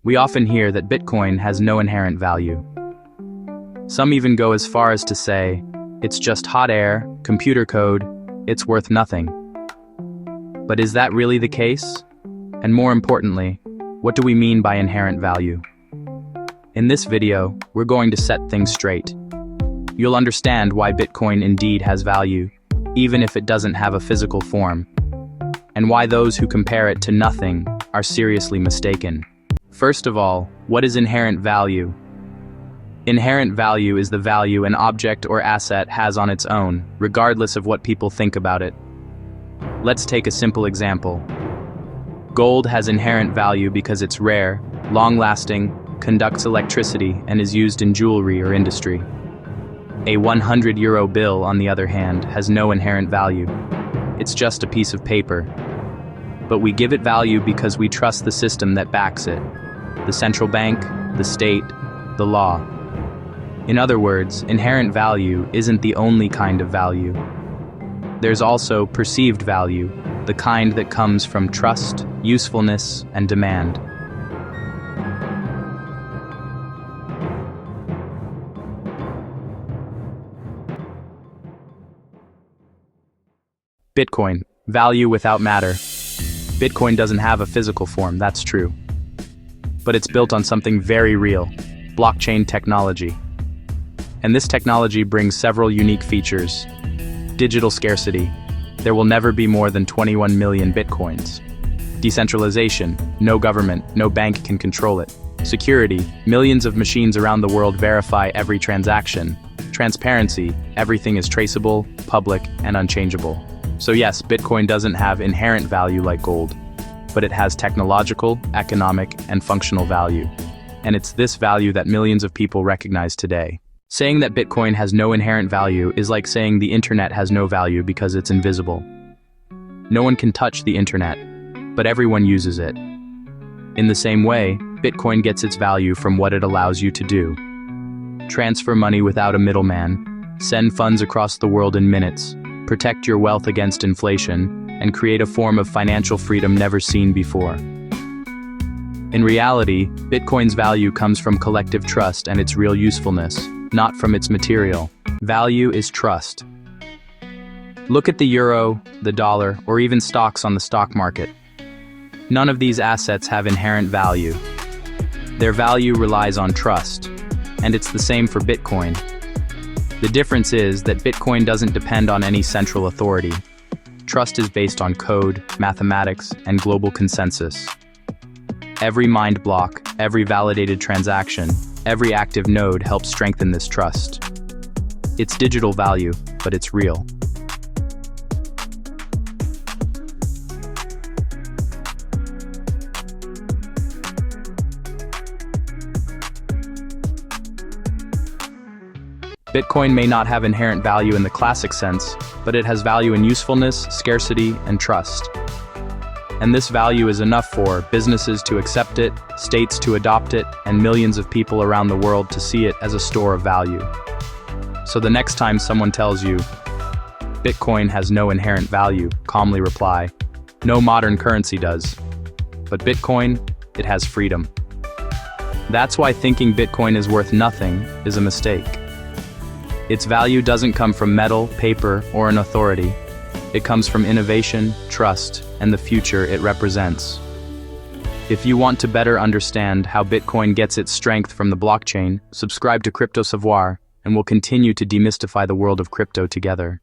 We often hear that Bitcoin has no inherent value. Some even go as far as to say, it's just hot air, computer code, it's worth nothing. But is that really the case? And more importantly, what do we mean by inherent value? In this video, we're going to set things straight. You'll understand why Bitcoin indeed has value, even if it doesn't have a physical form, and why those who compare it to nothing are seriously mistaken. First of all, what is inherent value? Inherent value is the value an object or asset has on its own, regardless of what people think about it. Let's take a simple example. Gold has inherent value because it's rare, long-lasting, conducts electricity, and is used in jewelry or industry. A €100 bill, on the other hand, has no inherent value. It's just a piece of paper. But we give it value because we trust the system that backs it. The central bank, the state, the law. In other words, inherent value isn't the only kind of value. There's also perceived value, the kind that comes from trust, usefulness, and demand. Bitcoin, value without matter. Bitcoin doesn't have a physical form, that's true. But it's built on something very real, blockchain technology. And this technology brings several unique features. Digital scarcity. There will never be more than 21 million Bitcoins. Decentralization. No government, no bank can control it. Security. Millions of machines around the world verify every transaction. Transparency. Everything is traceable, public, and unchangeable. So yes, Bitcoin doesn't have inherent value like gold, but it has technological, economic, and functional value. And it's this value that millions of people recognize today. Saying that Bitcoin has no inherent value is like saying the internet has no value because it's invisible. No one can touch the internet, but everyone uses it. In the same way, Bitcoin gets its value from what it allows you to do. Transfer money without a middleman, send funds across the world in minutes, protect your wealth against inflation, and create a form of financial freedom never seen before. In reality, Bitcoin's value comes from collective trust and its real usefulness, not from its material. Value is trust. Look at the euro, the dollar, or even stocks on the stock market. None of these assets have inherent value. Their value relies on trust, and it's the same for Bitcoin. The difference is that Bitcoin doesn't depend on any central authority. Trust is based on code, mathematics, and global consensus. Every mined block, every validated transaction, every active node helps strengthen this trust. It's digital value, but it's real. Bitcoin may not have inherent value in the classic sense, but it has value in usefulness, scarcity, and trust. And this value is enough for businesses to accept it, states to adopt it, and millions of people around the world to see it as a store of value. So the next time someone tells you, Bitcoin has no inherent value, calmly reply, no modern currency does. But Bitcoin, it has freedom. That's why thinking Bitcoin is worth nothing is a mistake. Its value doesn't come from metal, paper, or an authority. It comes from innovation, trust, and the future it represents. If you want to better understand how Bitcoin gets its strength from the blockchain, subscribe to Crypto Savoir, and we'll continue to demystify the world of crypto together.